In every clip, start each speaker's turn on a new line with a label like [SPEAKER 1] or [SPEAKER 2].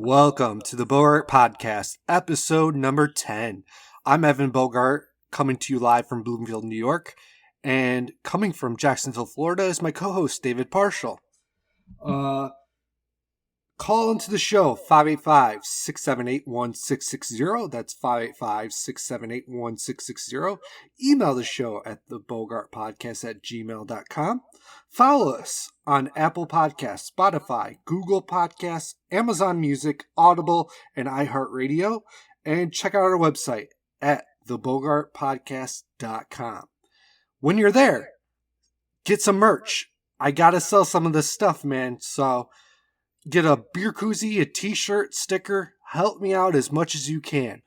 [SPEAKER 1] Welcome to the Bogart Podcast, episode number 10. I'm Evan Bogart, coming to you live from Bloomfield, New York, and coming from Jacksonville, Florida is my co-host, David Parshall. Call into the show, 585-678-1660. That's 585-678-1660. Email the show at thebogartpodcast@gmail.com. Follow us on Apple Podcasts, Spotify, Google Podcasts, Amazon Music, Audible, and iHeartRadio. And check out our website at thebogartpodcast.com. When you're there, get some merch. I gotta sell some of this stuff, man, so get a beer koozie, a t-shirt, sticker. Help me out as much as you can.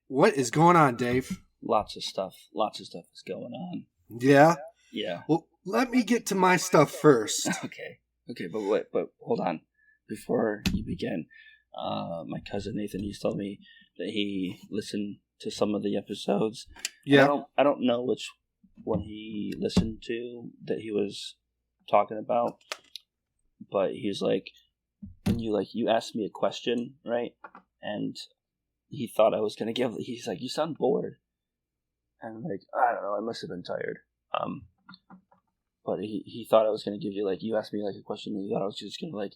[SPEAKER 1] What is going on, Dave?
[SPEAKER 2] Lots of stuff is going on.
[SPEAKER 1] Yeah?
[SPEAKER 2] Yeah.
[SPEAKER 1] Well, let me get to my stuff first.
[SPEAKER 2] Okay, but hold on. Before you begin, my cousin Nathan, he's told me that he listened to some of the episodes.
[SPEAKER 1] Yeah.
[SPEAKER 2] I don't know which one he listened to that he was talking about, but he's like, when you asked me a question, right? And he thought I was gonna give. He's like, "You sound bored," and I'm like, "I don't know. I must have been tired." But he thought I was gonna give you you asked me a question, and he thought I was just gonna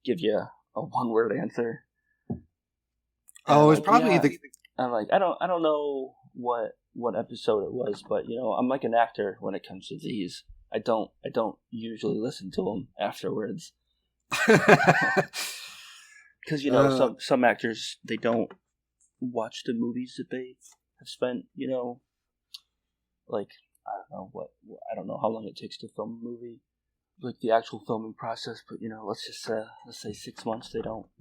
[SPEAKER 2] give you a one-word answer.
[SPEAKER 1] Oh, it's probably
[SPEAKER 2] the. I'm like, I don't know what episode it was, but I'm like an actor when it comes to these. I don't usually listen to them afterwards. Because some actors, they don't watch the movies that they have spent I don't know how long it takes to film a movie, like the actual filming process, but let's say 6 months they don't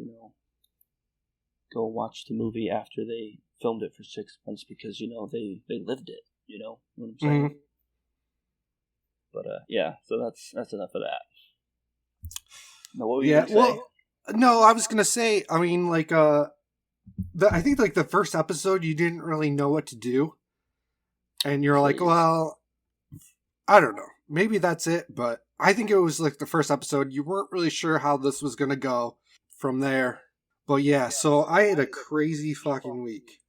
[SPEAKER 2] go watch the movie after they filmed it for 6 months because they lived it, what I'm saying. Mm-hmm. But yeah, so that's enough of that. No, what were you gonna say?
[SPEAKER 1] Well, no, I was gonna say. I mean, I think the first episode you didn't really know what to do, and you're like, well, I don't know, maybe that's it. But I think it was the first episode. You weren't really sure how this was gonna go from there. But yeah, so I had a crazy fucking week.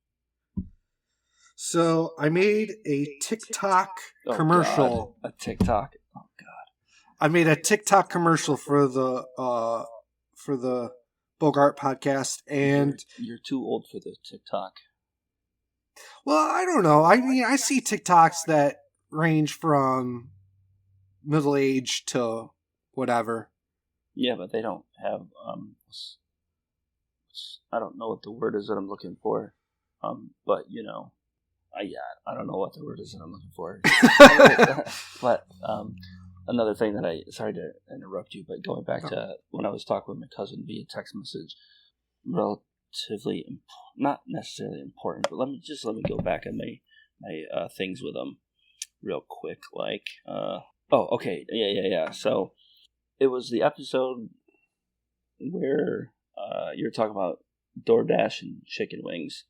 [SPEAKER 1] So I made a TikTok commercial.
[SPEAKER 2] God. A TikTok. Oh God.
[SPEAKER 1] I made a TikTok commercial for the Bogart podcast, and
[SPEAKER 2] you're too old for the TikTok.
[SPEAKER 1] Well, I don't know. I mean, I see TikToks that range from middle age to whatever.
[SPEAKER 2] Yeah, but they don't have I don't know what the word is that I'm looking for. But I don't know what the word is that I'm looking for. But another thing that sorry to interrupt you, but going back to when I was talking with my cousin via text message, relatively, not necessarily important, but let me go back on my things with him real quick. Okay. Yeah. So it was the episode where you were talking about DoorDash and chicken wings.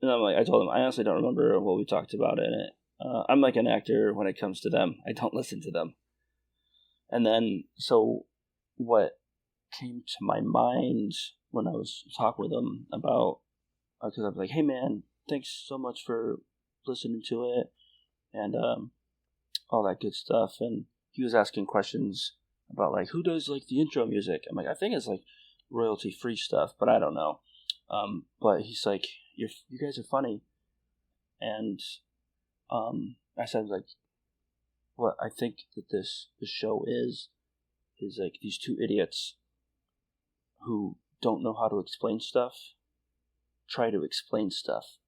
[SPEAKER 2] And I told him, I honestly don't remember what we talked about in it. I'm like an actor when it comes to them. I don't listen to them. And then, so what came to my mind when I was talking with him about, because I was like, hey man, thanks so much for listening to it and all that good stuff. And he was asking questions about who does the intro music. I'm like, I think it's royalty free stuff, but I don't know. But he's like, you guys are funny. And I said what I think that this show is these two idiots who don't know how to explain stuff try to explain stuff.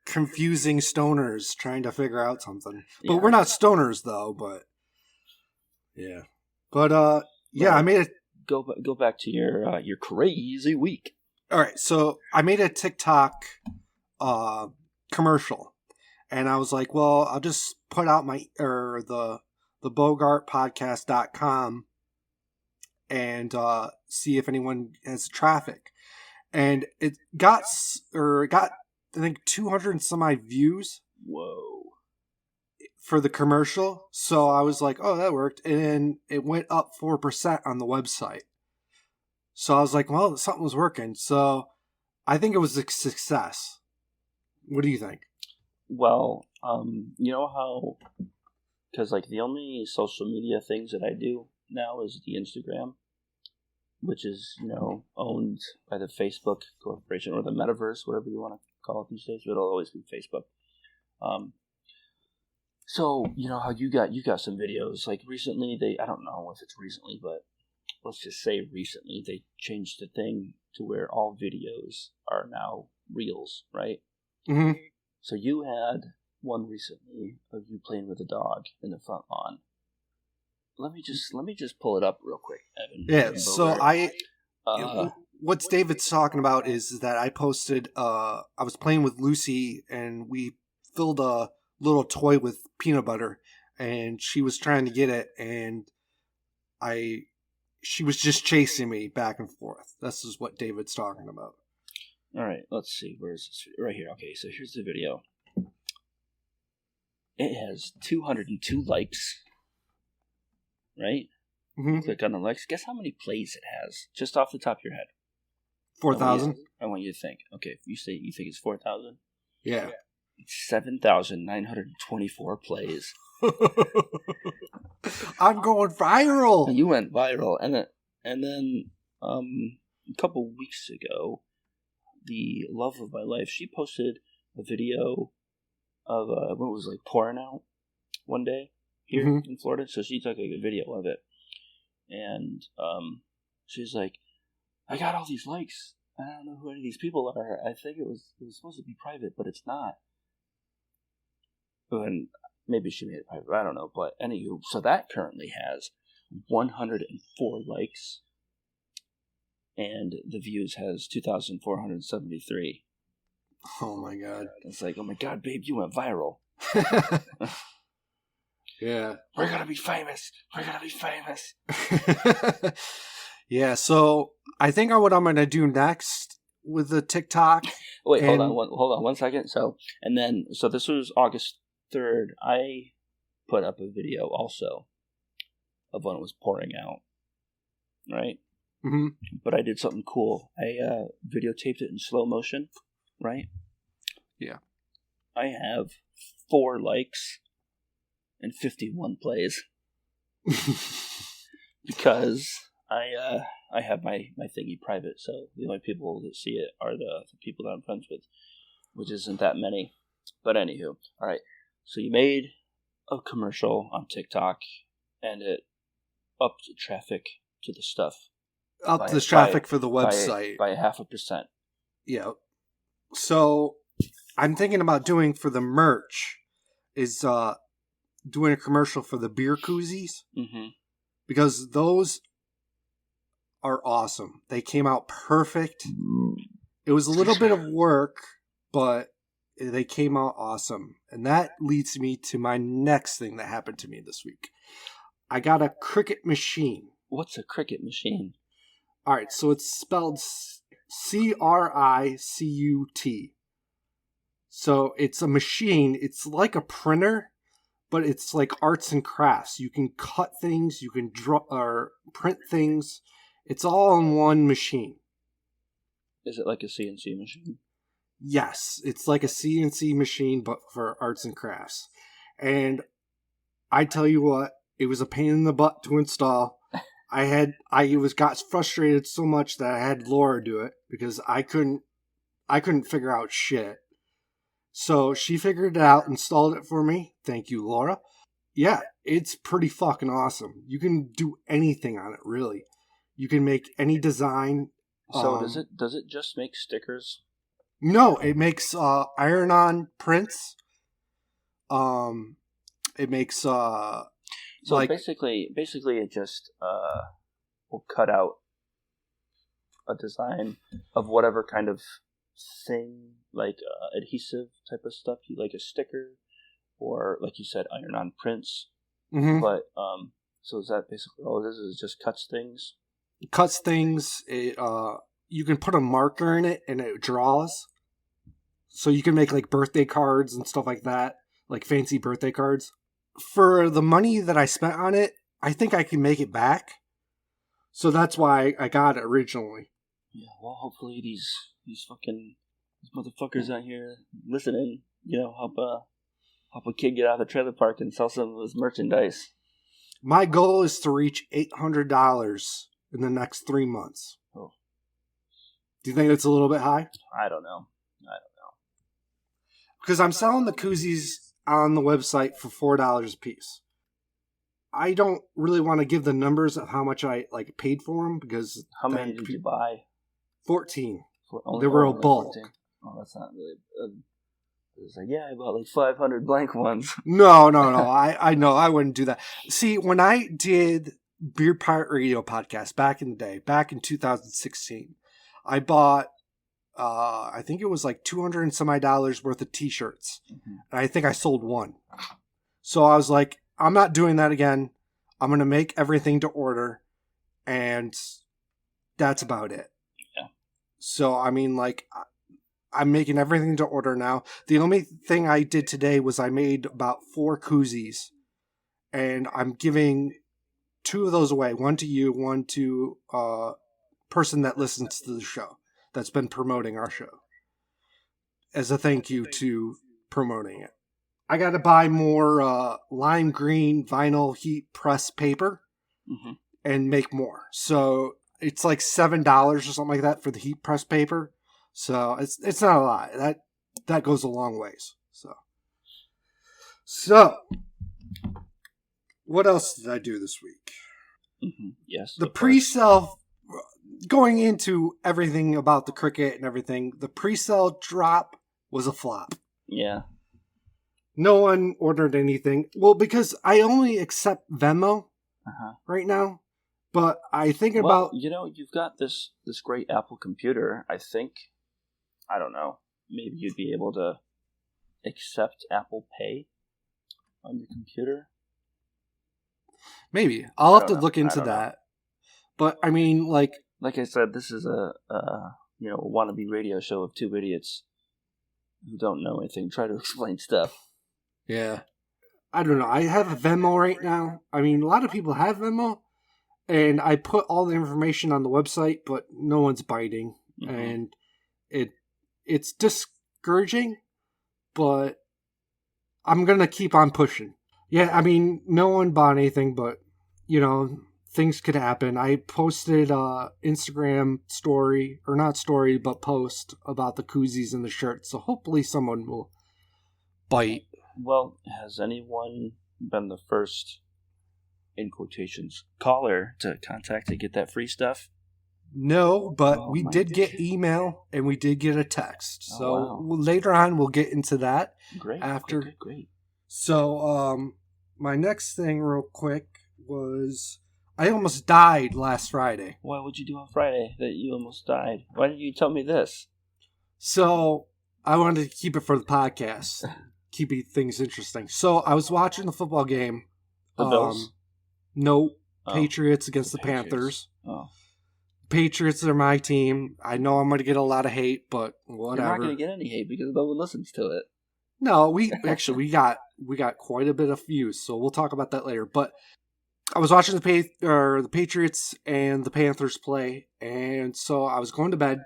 [SPEAKER 1] Confusing stoners trying to figure out something. But
[SPEAKER 2] yeah.
[SPEAKER 1] We're not stoners though, but yeah. But I made it.
[SPEAKER 2] Go back to your crazy week.
[SPEAKER 1] All right, so I made a TikTok commercial, and I was like, well, I'll just put out the bogartpodcast.com and see if anyone has traffic. And it got I think 200 and some odd views.
[SPEAKER 2] Whoa.
[SPEAKER 1] for the commercial. So I was like, oh, that worked. And then it went up 4% on the website. So I was like, well, something was working. So I think it was a success. What do you think?
[SPEAKER 2] Well, you know how, because like the only social media things that I do now is the Instagram, which is, owned by the Facebook Corporation or the Metaverse, whatever you want to call it these days. But it'll always be Facebook. So you know how you got some videos like recently. I don't know if it's recently, but let's just say recently they changed the thing to where all videos are now reels, right?
[SPEAKER 1] Mm-hmm.
[SPEAKER 2] So you had one recently of you playing with a dog in the front lawn. Let me just pull it up real quick, Evan.
[SPEAKER 1] Yeah. So what David's talking about is that I posted. I was playing with Lucy, and we filled a little toy with peanut butter, and she was trying to get it, and she was just chasing me back and forth. This is what David's talking about.
[SPEAKER 2] All right, let's see. Where is this? Right here. Okay, so here's the video. It has 202 likes. Right?
[SPEAKER 1] Mm-hmm.
[SPEAKER 2] Click on the likes. Guess how many plays it has? Just off the top of your head.
[SPEAKER 1] 4,000.
[SPEAKER 2] I want you to think. Okay, you think it's 4,000?
[SPEAKER 1] Yeah.
[SPEAKER 2] It's 7,924 plays.
[SPEAKER 1] I'm going viral.
[SPEAKER 2] You went viral, and then a couple weeks ago, the love of my life, she posted a video of what was like pouring out one day here in Florida. So she took a video of it, and she's like, "I got all these likes. I don't know who any of these people are. I think it was supposed to be private, but it's not." And maybe she made it private. I don't know. But anywho, so that currently has 104 likes, and the views has 2,473.
[SPEAKER 1] Oh my god!
[SPEAKER 2] It's like, oh my god, babe, you went viral.
[SPEAKER 1] Yeah,
[SPEAKER 2] we're gonna be famous. We're gonna be famous.
[SPEAKER 1] Yeah. So I think what I'm gonna do next with the TikTok.
[SPEAKER 2] Wait, hold on one second. So this was August 3rd. I put up a video also of when it was pouring out, right?
[SPEAKER 1] Mm-hmm.
[SPEAKER 2] But I did something cool. I videotaped it in slow motion, right?
[SPEAKER 1] Yeah.
[SPEAKER 2] I have 4 likes and 51 plays because I have my thingy private, so the only people that see it are the people that I'm friends with, which isn't that many. But anywho, all right. So you made a commercial on TikTok, and it upped traffic to the stuff.
[SPEAKER 1] Up the traffic for the website
[SPEAKER 2] by 0.5%.
[SPEAKER 1] Yeah. So I'm thinking about doing for the merch is doing a commercial for the beer koozies, because those are awesome. They came out perfect. It was a little bit of work, but they came out awesome. And that leads me to my next thing that happened to me this week. I got a Cricut machine.
[SPEAKER 2] What's a Cricut machine?
[SPEAKER 1] All right, so it's spelled CRICUT. So it's a machine. It's like a printer, but it's like arts and crafts. You can cut things, you can draw or print things. It's all in one machine.
[SPEAKER 2] Is it like a CNC machine?
[SPEAKER 1] Yes, it's like a CNC machine, but for arts and crafts. And I tell you what, it was a pain in the butt to install. I got frustrated so much that I had Laura do it because I couldn't figure out shit. So she figured it out, installed it for me. Thank you, Laura. Yeah, it's pretty fucking awesome. You can do anything on it, really. You can make any design.
[SPEAKER 2] So does it just make stickers?
[SPEAKER 1] No, it makes iron-on prints. It makes
[SPEAKER 2] So basically it just will cut out a design of whatever kind of thing, like adhesive type of stuff, like a sticker, or like you said, iron-on prints.
[SPEAKER 1] Mm-hmm.
[SPEAKER 2] But so is that basically all it is? Is it just cuts things?
[SPEAKER 1] It cuts things. You can put a marker in it, and it draws. So you can make like birthday cards and stuff like that, like fancy birthday cards. for the money that I spent on it, I think I can make it back. So that's why I got it originally.
[SPEAKER 2] Yeah, well, hopefully these motherfuckers out here listening, help a kid get out of the trailer park and sell some of his merchandise.
[SPEAKER 1] My goal is to reach $800 in the next 3 months.
[SPEAKER 2] Oh.
[SPEAKER 1] Do you think it's a little bit high?
[SPEAKER 2] I don't know.
[SPEAKER 1] Because I'm selling the koozies on the website for $4 a piece. I don't really want to give the numbers of how much I paid for them because
[SPEAKER 2] how many did you buy?
[SPEAKER 1] 14. They were a bulk.
[SPEAKER 2] 14. Oh, that's not really. It's like, yeah, I bought like 500 blank ones.
[SPEAKER 1] No. I know I wouldn't do that. See, when I did Beer Pirate Radio podcast back in the day, back in 2016, I bought. I think it was like $200 and some odd worth of t-shirts. Mm-hmm. And I think I sold one. So I was like, I'm not doing that again. I'm going to make everything to order. And that's about it.
[SPEAKER 2] Yeah.
[SPEAKER 1] So, I mean, I'm making everything to order now. The only thing I did today was I made about 4 koozies. And I'm giving 2 of those away. One to you, one to a person that listens to the show. That's been promoting our show as a thank you to promoting it. I got to buy more lime green vinyl heat press paper and make more. So it's like $7 or something like that for the heat press paper. So it's not a lot. That goes a long ways. So what else did I do this week?
[SPEAKER 2] Mm-hmm. Yes.
[SPEAKER 1] The pre-sale. Going into everything about the cricket and everything, the pre-sale drop was a flop.
[SPEAKER 2] Yeah.
[SPEAKER 1] No one ordered anything. Well, because I only accept Venmo right now. But I think about...
[SPEAKER 2] you've got this great Apple computer. I think, I don't know, maybe you'd be able to accept Apple Pay on your computer.
[SPEAKER 1] Maybe. I'll have to look into that. But, I mean, like
[SPEAKER 2] I said, this is a wannabe radio show of 2 idiots who don't know anything, try to explain stuff.
[SPEAKER 1] Yeah. I don't know. I have a Venmo right now. I mean, a lot of people have Venmo, and I put all the information on the website, but no one's biting. Mm-hmm. And it's discouraging, but I'm going to keep on pushing. Yeah, I mean, no one bought anything, but, things could happen. I posted Instagram story, or not story, but post about the koozies and the shirts. So hopefully someone will bite.
[SPEAKER 2] Well, has anyone been the first, in quotations, caller to contact to get that free stuff?
[SPEAKER 1] No, but we did get email and we did get a text. So later on we'll get into that.
[SPEAKER 2] Great. Great.
[SPEAKER 1] So my next thing real quick was... I almost died last Friday.
[SPEAKER 2] What would you do on Friday that you almost died? Why didn't you tell me this?
[SPEAKER 1] So, I wanted to keep it for the podcast. Keeping things interesting. So, I was watching the football game.
[SPEAKER 2] The Bills?
[SPEAKER 1] No. Patriots against the Panthers.
[SPEAKER 2] Oh.
[SPEAKER 1] Patriots are my team. I know I'm going to get a lot of hate, but whatever.
[SPEAKER 2] You're not going to get any hate because no one listens to it.
[SPEAKER 1] No, we got quite a bit of views, so we'll talk about that later. But I was watching the Patriots and the Panthers play, and so I was going to bed.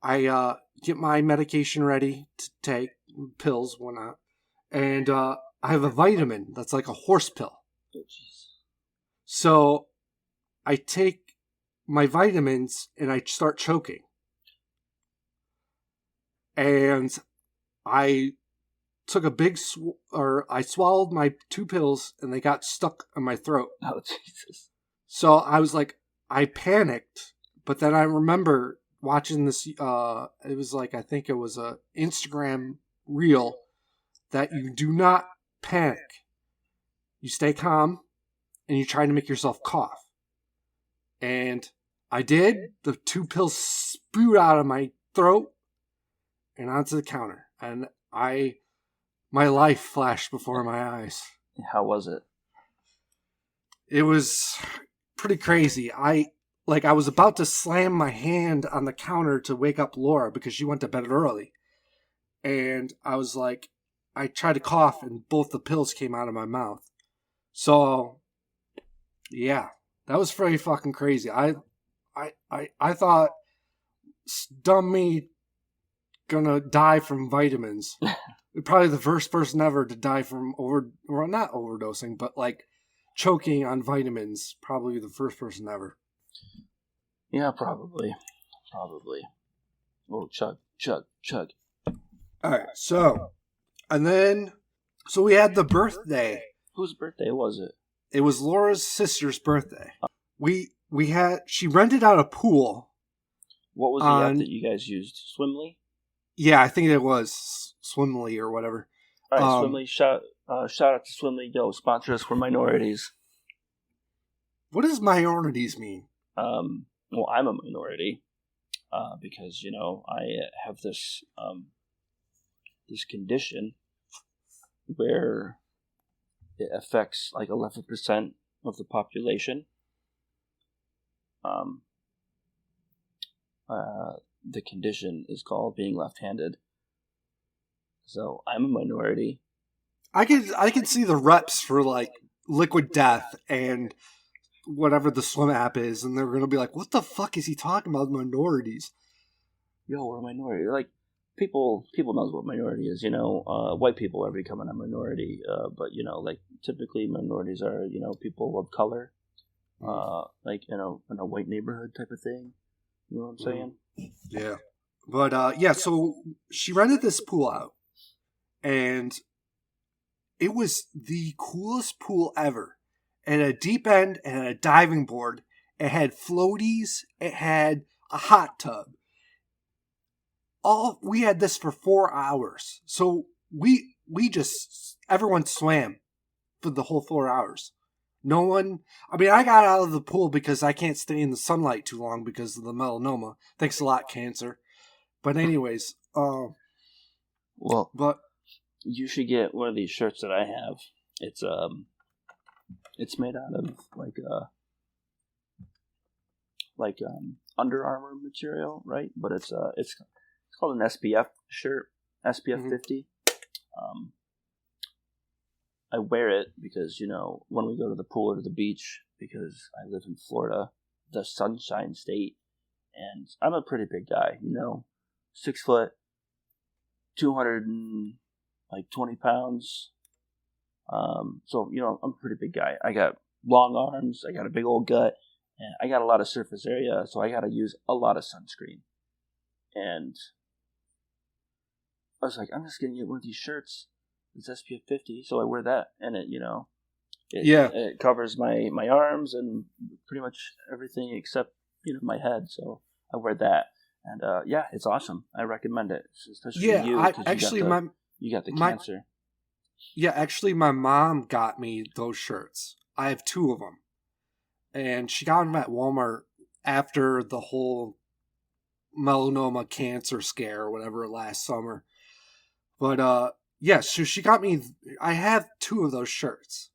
[SPEAKER 1] I get my medication ready to take, pills, whatnot, and I have a vitamin that's like a horse pill.
[SPEAKER 2] Oh, jeez.
[SPEAKER 1] So I take my vitamins and I start choking, and I took a big I swallowed my 2 pills and they got stuck in my throat.
[SPEAKER 2] Oh, Jesus.
[SPEAKER 1] So I was like, I panicked, but then I remember watching this, it was like, I think it was a Instagram reel that you do not panic. You stay calm and you try to make yourself cough. And I did. The 2 pills spewed out of my throat and onto the counter. And my life flashed before my eyes.
[SPEAKER 2] How was it?
[SPEAKER 1] It was pretty crazy. I was about to slam my hand on the counter to wake up Laura because she went to bed early. And I was like, I tried to cough and both the pills came out of my mouth. So, yeah, that was pretty fucking crazy. I thought dumb me gonna die from vitamins. Probably the first person ever to die from not overdosing, but like choking on vitamins. Probably the first person ever.
[SPEAKER 2] Yeah, probably. Oh, chug.
[SPEAKER 1] All right, so we had the birthday.
[SPEAKER 2] Whose birthday was it?
[SPEAKER 1] It was Laura's sister's birthday. She rented out a pool.
[SPEAKER 2] What was the app that you guys used? Swimly?
[SPEAKER 1] Yeah, I think it was Swimly or whatever.
[SPEAKER 2] All right, Swimly. Shout out to Swimly. Yo, sponsor us for minorities.
[SPEAKER 1] What does minorities mean?
[SPEAKER 2] Well, I'm a minority because I have this this condition where it affects like 11% of the population. The condition is called being left-handed. So I'm a minority.
[SPEAKER 1] I could see the reps for like Liquid Death and whatever the swim app is, and they're gonna be like, "What the fuck is he talking about? Minorities?"
[SPEAKER 2] Yo, we're a minority. Like people knows what minority is. White people are becoming a minority, but like typically minorities are people of color, like in a white neighborhood type of thing. You know what I'm saying?
[SPEAKER 1] Yeah. But yeah, so she rented this pool out, and it was the coolest pool ever. It had a deep end and a diving board. It had floaties. It had a hot tub. We had this for 4 hours. So everyone swam for the whole 4 hours. No one, I got out of the pool because I can't stay in the sunlight too long because of the melanoma. Thanks a lot, cancer. But anyways,
[SPEAKER 2] but you should get one of these shirts that I have. It's made out of like Under Armour material, right? But it's called an SPF shirt, SPF 50. I wear it because when we go to the pool or to the beach, because I live in Florida, the Sunshine State, and I'm a pretty big guy, 6 foot, 220 pounds. So I'm a pretty big guy. I got long arms. I got a big old gut, and I got a lot of surface area. So I got to use a lot of sunscreen. And I was like, I'm just gonna get one of these shirts. It's SPF 50, so I wear that, and it covers my arms and pretty much everything except my head. So I wear that, and it's awesome. I recommend it, especially for you. You got the cancer.
[SPEAKER 1] Yeah, actually, my mom got me those shirts. I have 2 of them, and she got them at Walmart after the whole melanoma cancer scare or whatever last summer. But yeah, so she got me. I have 2 of those shirts.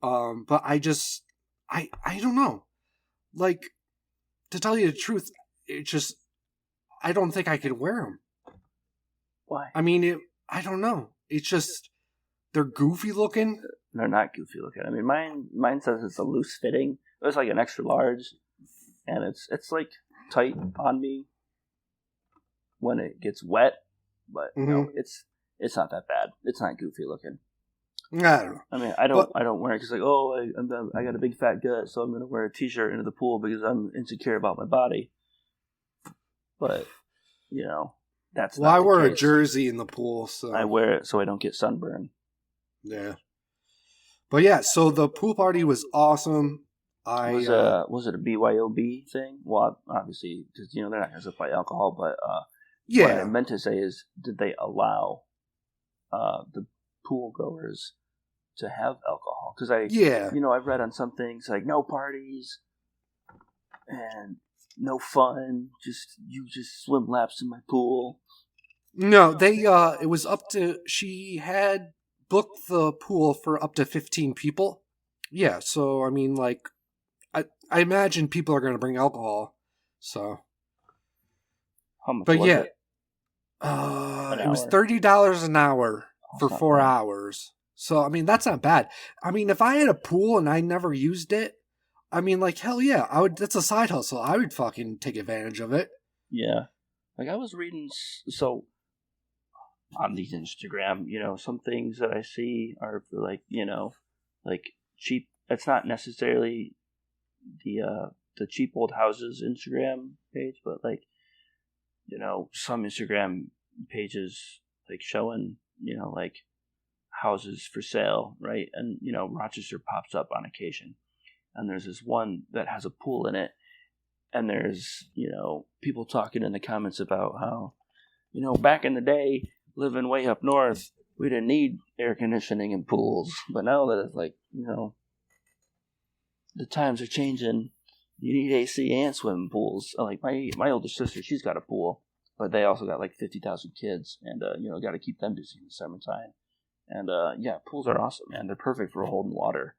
[SPEAKER 1] But I don't know. Like, to tell you the truth, I don't think I could wear them.
[SPEAKER 2] Why?
[SPEAKER 1] I don't know. It's just they're goofy looking.
[SPEAKER 2] They're not goofy looking. Mine says it's a loose fitting. It's like an extra large, and it's like tight on me when it gets wet. But it's not that bad. It's not goofy looking.
[SPEAKER 1] I don't know.
[SPEAKER 2] I don't wear it because I got a big fat gut, so I'm going to wear a t-shirt into the pool because I'm insecure about my body. But that's not
[SPEAKER 1] I wear
[SPEAKER 2] case.
[SPEAKER 1] A jersey in the pool, so
[SPEAKER 2] I wear it so I don't get sunburn.
[SPEAKER 1] Yeah. But yeah, so the pool party was awesome.
[SPEAKER 2] Was it a BYOB thing? Well, obviously, because they're not going to supply alcohol, but what I meant to say is, did they allow the pool goers to have alcohol? Because I've read on some things like no parties and no fun. You just swim laps in my pool.
[SPEAKER 1] No, they it was up to, she had booked the pool for up to 15 people. Yeah, so I imagine people are going to bring alcohol. So
[SPEAKER 2] how much?
[SPEAKER 1] But
[SPEAKER 2] was
[SPEAKER 1] yeah,
[SPEAKER 2] it?
[SPEAKER 1] It was $30 an hour. for 4 hours. So, I mean, that's not bad. I mean, if I had a pool and I never used it, I mean, like, hell yeah, I would. That's a side hustle. I would fucking take advantage of it.
[SPEAKER 2] Yeah. Like, I was reading, so, on these Instagram, some things that I see are for, like, like, cheap. It's not necessarily the cheap old houses Instagram page, but, like, some Instagram pages, like, showing, like, houses for sale, right? And, Rochester pops up on occasion. And there's this one that has a pool in it. And there's, people talking in the comments about how, back in the day, living way up north, we didn't need air conditioning and pools. But now that it's like, the times are changing, you need AC and swimming pools. Like, my older sister, she's got a pool, but they also got like 50,000 kids, and got to keep them busy in the summertime. And pools are awesome, man. They're perfect for holding water.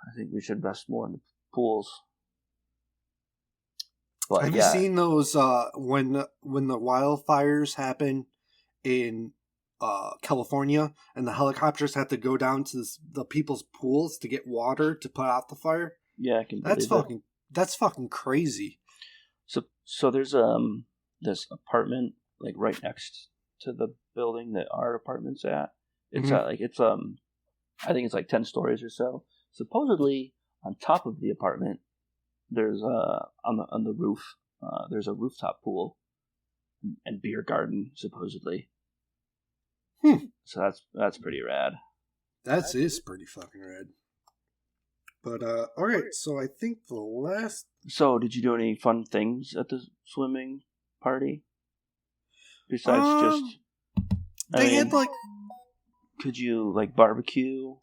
[SPEAKER 2] I think we should invest more in the pools. But,
[SPEAKER 1] have you seen those when the wildfires happen in California and the helicopters have to go down to the people's pools to get water to put out the fire?
[SPEAKER 2] Yeah, I can believe
[SPEAKER 1] that's fucking crazy.
[SPEAKER 2] So there's this apartment like right next to the building that our apartment's at. It's I think it's like 10 stories or so. Supposedly on top of the apartment, there's on the roof, there's a rooftop pool and beer garden supposedly. So that's pretty rad.
[SPEAKER 1] That is pretty fucking rad. But all right, so I think the last.
[SPEAKER 2] So did you do any fun things at the swimming party? Besides just,
[SPEAKER 1] they had like.
[SPEAKER 2] Could you like barbecue?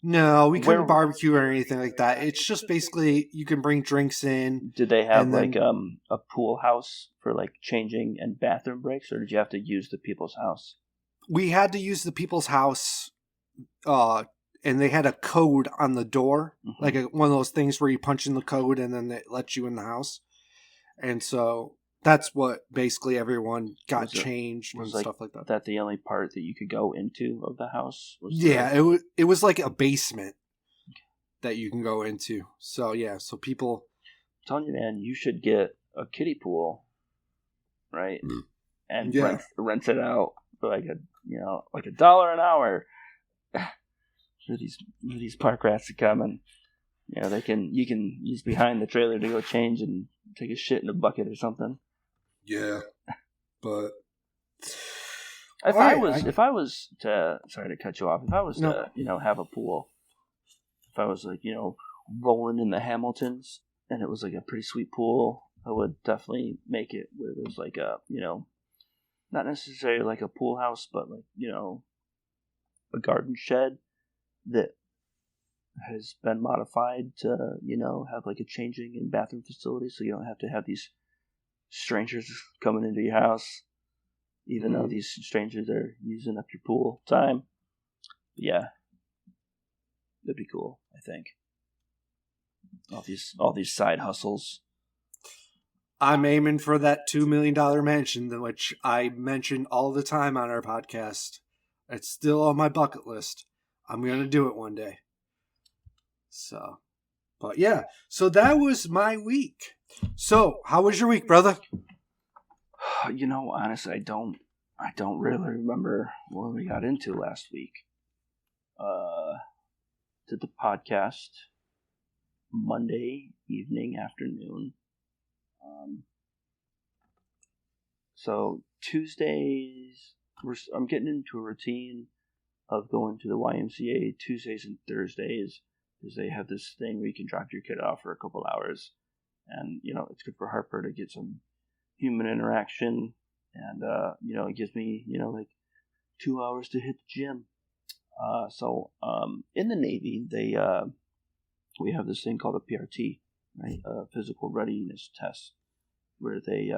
[SPEAKER 1] No, we couldn't barbecue or anything like that. It's just basically you can bring drinks in.
[SPEAKER 2] Did they have like a pool house for like changing and bathroom breaks, or did you have to use the people's house?
[SPEAKER 1] We had to use the people's house, and they had a code on the door, like one of those things where you punch in the code and then it lets you in the house. And so that's what basically everyone got changed and stuff like that.
[SPEAKER 2] That the only part that you could go into of the house?
[SPEAKER 1] It was like a basement that you can go into. So yeah, so people.
[SPEAKER 2] I'm telling you, man, you should get a kiddie pool, right? And rent it out for like $1 an hour for these park rats to come and you can use behind the trailer to go change and take a shit in a bucket or something.
[SPEAKER 1] Yeah, but
[SPEAKER 2] if I was to sorry to cut you off, if I was to have a pool, if I was like rolling in the Hamiltons and it was like a pretty sweet pool, I would definitely make it where there's like a not necessarily like a pool house, but like a garden shed that has been modified to have like a changing and bathroom facility, so you don't have to have these strangers coming into your house, even though these strangers are using up your pool time. Yeah, that'd be cool. I think all these side hustles.
[SPEAKER 1] I'm aiming for that $2 million mansion, which I mention all the time on our podcast. It's still on my bucket list. I'm gonna do it one day. So, but yeah, so that was my week. So, how was your week, brother?
[SPEAKER 2] Honestly, I don't really remember what we got into last week. Did the podcast Monday evening, afternoon. So Tuesdays, I'm getting into a routine of going to the YMCA Tuesdays and Thursdays, because they have this thing where you can drop your kid off for a couple hours, and it's good for Harper to get some human interaction, and it gives me like 2 hours to hit the gym. So in the Navy, we have this thing called a PRT, right? A physical readiness test, where they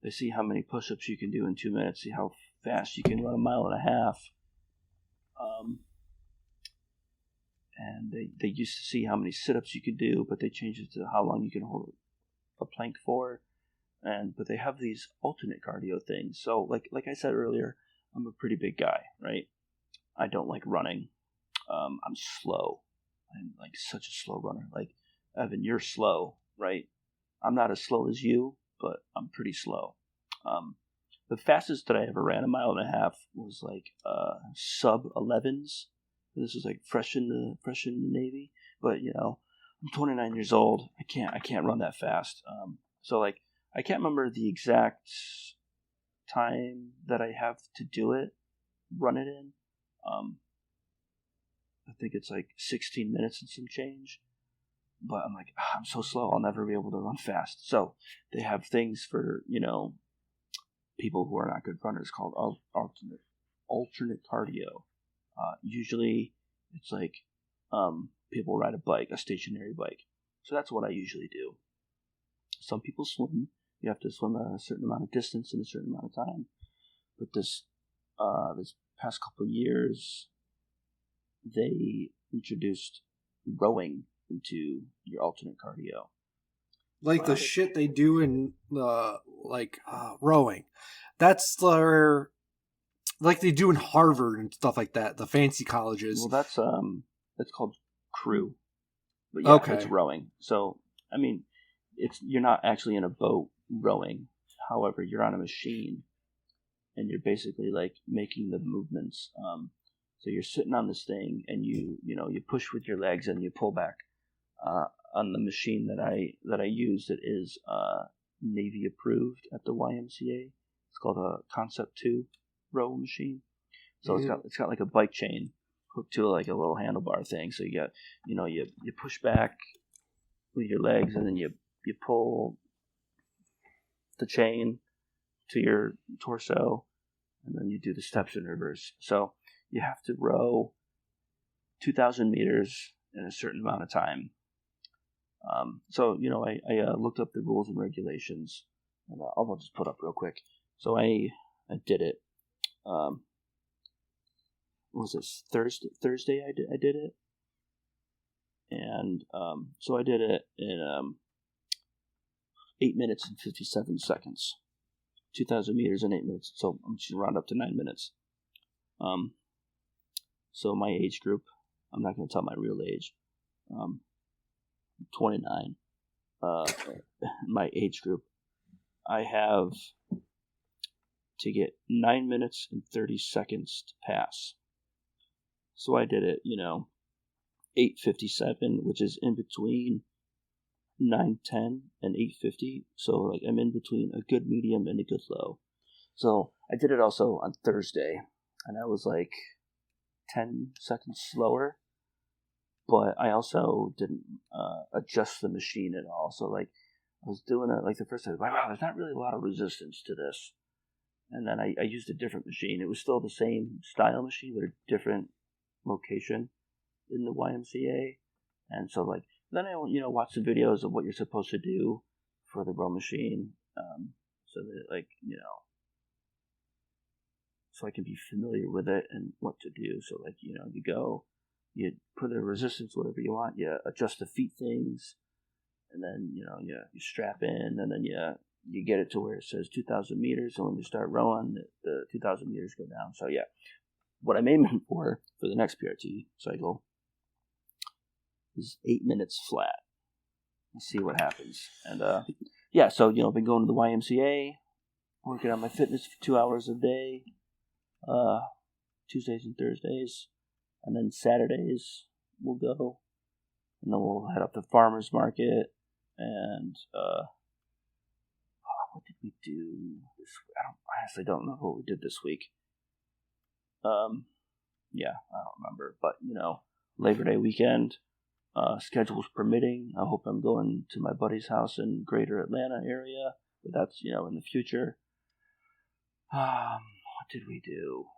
[SPEAKER 2] they see how many push-ups you can do in 2 minutes, see how fast you can run 1.5 miles. And they used to see how many sit-ups you could do, but they changed it to how long you can hold a plank for. But they have these alternate cardio things. So like I said earlier, I'm a pretty big guy, right? I don't like running. I'm slow. I'm like such a slow runner. Like, Evan, you're slow, right? I'm not as slow as you, but I'm pretty slow. The fastest that I ever ran, 1.5 miles, was like sub 11s. This was like fresh in the Navy, but I'm 29 years old. I can't run that fast. So like I can't remember the exact time that I have to do it, run it in. I think it's like 16 minutes and some change. But I'm like, I'm so slow, I'll never be able to run fast. So they have things for, people who are not good runners called alternate cardio. Usually it's like people ride a bike, a stationary bike. So that's what I usually do. Some people swim. You have to swim a certain amount of distance in a certain amount of time. But this past couple of years, they introduced rowing into your alternate cardio.
[SPEAKER 1] Like the shit they do in rowing. That's their, like they do in Harvard and stuff like that, the fancy colleges.
[SPEAKER 2] Well, that's called crew. But yeah, okay. It's rowing. So, I mean, you're not actually in a boat rowing. However, you're on a machine and you're basically like making the movements. So you're sitting on this thing and you push with your legs and you pull back. On the machine that I use, that is Navy approved at the YMCA. It's called a Concept 2 row machine. So it's got like a bike chain hooked to like a little handlebar thing. So you got you push back with your legs and then you pull the chain to your torso and then you do the steps in reverse. So you have to row 2,000 meters in a certain amount of time. So I looked up the rules and regulations, and I'll just put up real quick. So I did it. What was this Thursday? I did it, and so I did it in 8 minutes and 57 seconds. 2,000 meters in 8 minutes. So I'm just gonna round up to 9 minutes. So my age group, I'm not gonna tell my real age. 29. My age group, I have to get 9 minutes and 30 seconds to pass. So I did it, 8:57, which is in between 9:10 and 8:50. So like I'm in between a good medium and a good low. So I did it also on Thursday, and I was like 10 seconds slower. But I also didn't adjust the machine at all. So like I was doing it like the first time, wow, there's not really a lot of resistance to this. And then I used a different machine. It was still the same style machine, but a different location in the YMCA. And so like then I watched the videos of what you're supposed to do for the row machine, so that like so I can be familiar with it and what to do. So like you go. You put a resistance, whatever you want. You adjust the feet things, and then you strap in, and then you get it to where it says 2,000 meters. And when you start rowing, the 2,000 meters go down. So yeah, what I'm aiming for the next PRT cycle is 8 minutes flat. Let's see what happens. And yeah, so I've been going to the YMCA, working on my fitness for 2 hours a day, Tuesdays and Thursdays. And then Saturdays we'll go, and then we'll head up to farmers market. And what did we do this week? I honestly don't know what we did this week. Yeah, I don't remember. But Labor Day weekend, schedules permitting. I hope I'm going to my buddy's house in Greater Atlanta area, but that's in the future. What did we do?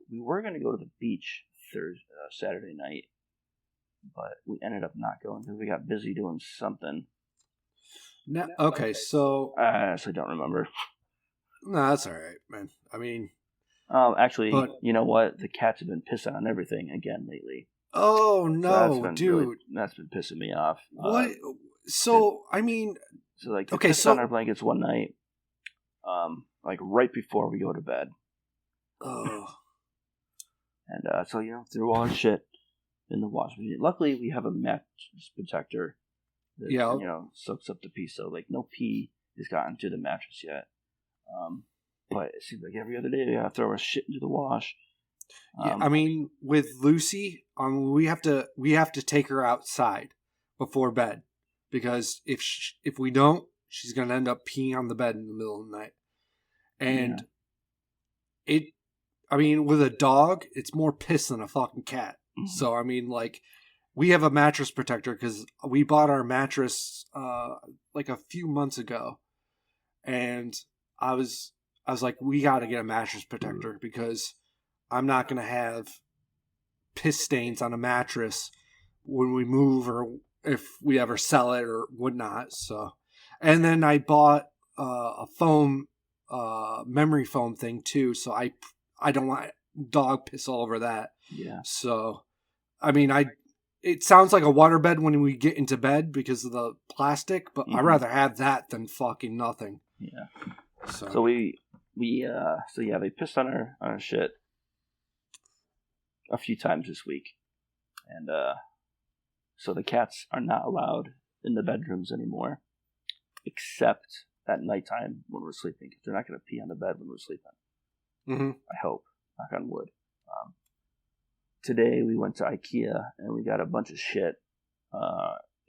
[SPEAKER 2] We were going to go to the beach Saturday night, but we ended up not going because we got busy doing something.
[SPEAKER 1] No, okay, so
[SPEAKER 2] I honestly don't remember.
[SPEAKER 1] No, that's all right, man. I mean,
[SPEAKER 2] actually, you know what? The cats have been pissing on everything again lately.
[SPEAKER 1] Oh no,
[SPEAKER 2] so
[SPEAKER 1] dude,
[SPEAKER 2] that's been pissing me off.
[SPEAKER 1] What? So I mean,
[SPEAKER 2] so like they pissed on our blankets one night, like right before we go to bed.
[SPEAKER 1] Oh.
[SPEAKER 2] And so, threw all our shit in the washing machine. Luckily, we have a mattress protector that, soaks up the pee. So, like, no pee has gotten to the mattress yet. But it seems like every other day we have to throw our shit into the wash.
[SPEAKER 1] Yeah, I mean, with Lucy, we have to take her outside before bed, because if we don't, she's gonna end up peeing on the bed in the middle of the night. And with a dog, it's more piss than a fucking cat. Mm-hmm. So I mean, like, we have a mattress protector because we bought our mattress like a few months ago, and I was like, we got to get a mattress protector because I'm not going to have piss stains on a mattress when we move or if we ever sell it or whatnot. So, and then I bought a foam, memory foam thing too. So I don't want dog piss all over that.
[SPEAKER 2] Yeah.
[SPEAKER 1] So, I mean, it sounds like a waterbed when we get into bed because of the plastic, but I'd rather have that than fucking nothing.
[SPEAKER 2] Yeah. So we they pissed on our shit a few times this week, and so the cats are not allowed in the bedrooms anymore, except at nighttime when we're sleeping. They're not going to pee on the bed when we're sleeping.
[SPEAKER 1] Mm-hmm.
[SPEAKER 2] I hope, knock on wood. Today we went to IKEA and we got a bunch of shit.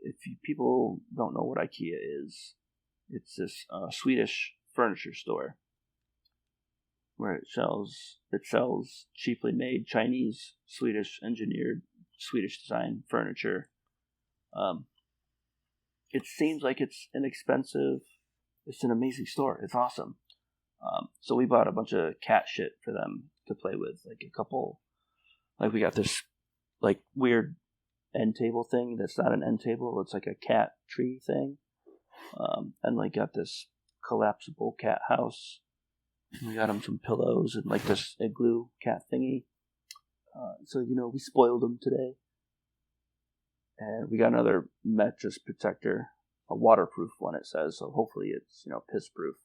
[SPEAKER 2] If people don't know what IKEA is, it's this Swedish furniture store where it sells cheaply made Chinese, Swedish engineered, Swedish design furniture. It seems like it's inexpensive. It's an amazing store. It's awesome. So we bought a bunch of cat shit for them to play with, like a couple. Like we got this like weird end table thing that's not an end table. It's like a cat tree thing. And like got this collapsible cat house. We got them some pillows and like this igloo cat thingy. So we spoiled them today. And we got another mattress protector, a waterproof one it says. So hopefully it's piss proof.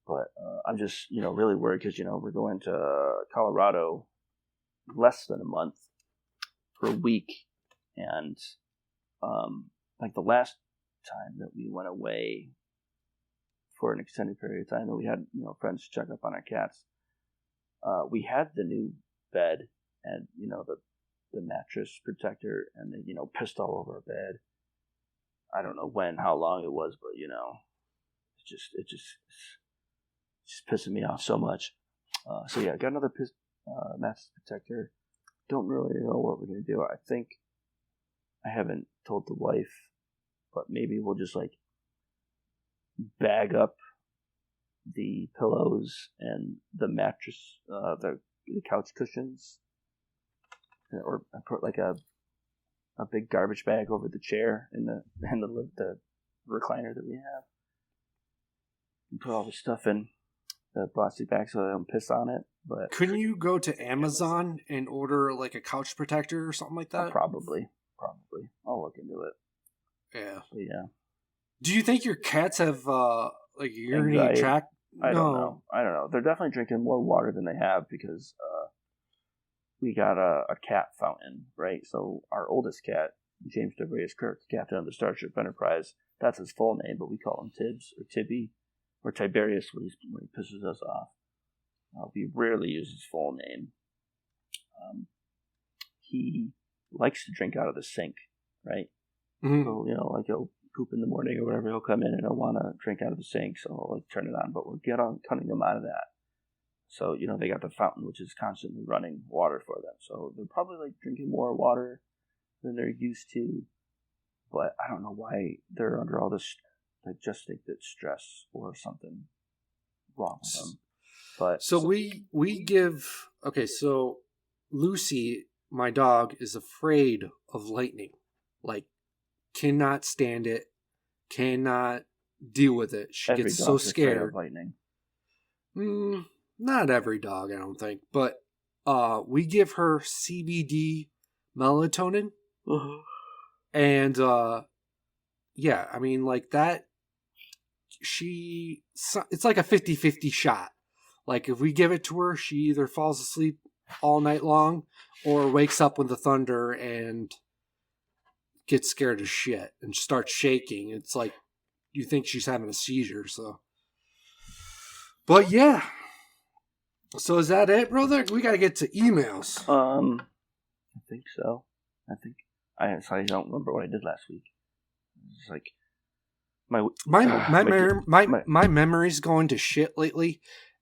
[SPEAKER 2] But I'm just really worried because we're going to Colorado less than a month for a week, and like the last time that we went away for an extended period of time that we had friends check up on our cats, we had the new bed and the mattress protector, and they pissed all over our bed. I don't know how long it was, but it's just pissing me off so much. So yeah, got another mattress protector. Don't really know what we're gonna do. I think I haven't told the wife, but maybe we'll just like bag up the pillows and the mattress, the couch cushions, or I put like a big garbage bag over the chair and the recliner that we have, and put all the stuff in the plastic bag so I don't piss on it. But
[SPEAKER 1] couldn't you go to Amazon and order like a couch protector or something like that?
[SPEAKER 2] Probably. I'll look into it.
[SPEAKER 1] Yeah.
[SPEAKER 2] But yeah.
[SPEAKER 1] Do you think your cats have like urinary tract?
[SPEAKER 2] I don't know. They're definitely drinking more water than they have because we got a cat fountain, right? So our oldest cat, James W.S. Kirk, captain of the Starship Enterprise, that's his full name, but we call him Tibbs or Tibby or Tiberius when he pisses us off. We rarely use his full name. He likes to drink out of the sink, right?
[SPEAKER 1] Mm-hmm.
[SPEAKER 2] So, like he'll poop in the morning or whatever, he'll come in and he'll want to drink out of the sink, so I'll like turn it on, but we'll get on cutting them out of that. So, they got the fountain, which is constantly running water for them. So they're probably like drinking more water than they're used to, but I don't know why they're under all this, I just think that stress or something wrong with them. But
[SPEAKER 1] so we give, okay, so Lucy, my dog, is afraid of lightning. Like, cannot stand it, cannot deal with it. She gets so scared.
[SPEAKER 2] Of lightning.
[SPEAKER 1] Not every dog, I don't think, but we give her CBD melatonin, and yeah, I mean, like that. It's like a 50-50 shot. Like, if we give it to her, she either falls asleep all night long or wakes up with the thunder and gets scared as shit and starts shaking. It's like you think she's having a seizure, so. But yeah. So is that it, brother? We got to get to emails.
[SPEAKER 2] I think so. I don't remember what I did last week. It's like
[SPEAKER 1] my memory's going to shit lately,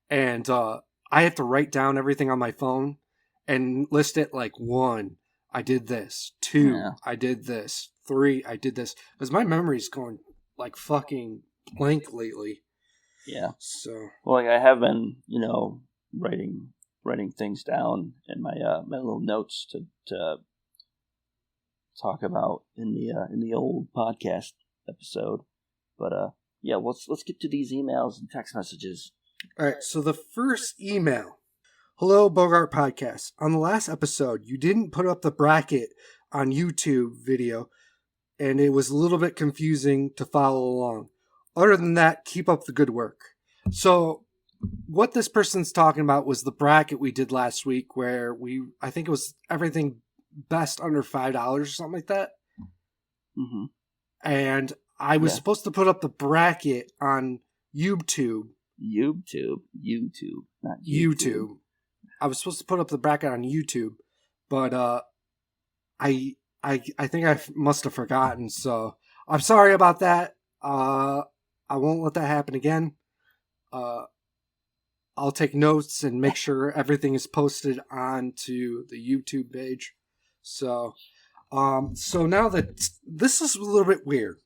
[SPEAKER 1] and I have to write down everything on my phone and list it like 1, I did this. 2, I did this. 3, I did this. Because my memory's going like fucking blank lately.
[SPEAKER 2] Yeah.
[SPEAKER 1] So.
[SPEAKER 2] Well, like I have been, writing things down in my my little notes to talk about in the old podcast episode. But yeah, let's get to these emails and text messages.
[SPEAKER 1] All right. So the first email. Hello, Bogart Podcast. On the last episode, you didn't put up the bracket on YouTube video, and it was a little bit confusing to follow along. Other than that, keep up the good work. So what this person's talking about was the bracket we did last week where I think it was everything best under $5 or something like that.
[SPEAKER 2] Mm-hmm.
[SPEAKER 1] And I was supposed to put up the bracket on YouTube.
[SPEAKER 2] YouTube, not
[SPEAKER 1] YouTube. I was supposed to put up the bracket on YouTube, but I think I must have forgotten. So I'm sorry about that. I won't let that happen again. I'll take notes and make sure everything is posted onto the YouTube page. So now that this is a little bit weird.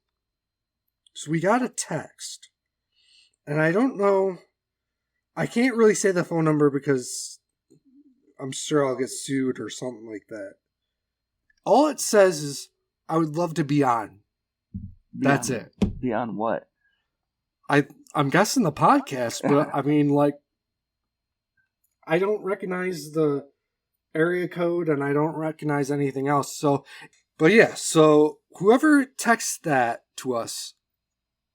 [SPEAKER 1] So we got a text, and I don't know. I can't really say the phone number because I'm sure I'll get sued or something like that. All it says is, I would love to be on. That's it.
[SPEAKER 2] Be on what?
[SPEAKER 1] I'm guessing the podcast, but I mean, like, I don't recognize the area code and I don't recognize anything else. So, but yeah, so whoever texts that to us,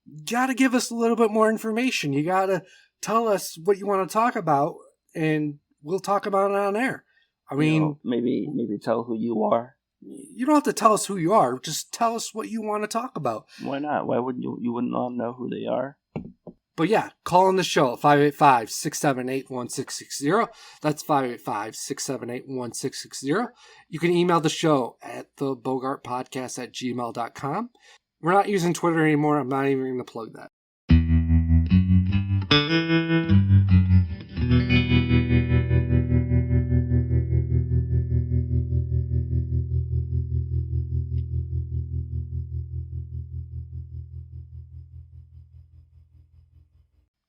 [SPEAKER 1] you gotta give us a little bit more information. You gotta tell us what you want to talk about, and we'll talk about it on air. I mean,
[SPEAKER 2] maybe tell who you are.
[SPEAKER 1] You don't have to tell us who you are. Just tell us what you want to talk about.
[SPEAKER 2] Why not? Why wouldn't you? You wouldn't want to know who they are.
[SPEAKER 1] But yeah, call in the show at 585-678-1660. That's 585-678-1660. You can email the show at thebogartpodcast@gmail.com. We're not using Twitter anymore. I'm not even going to plug that.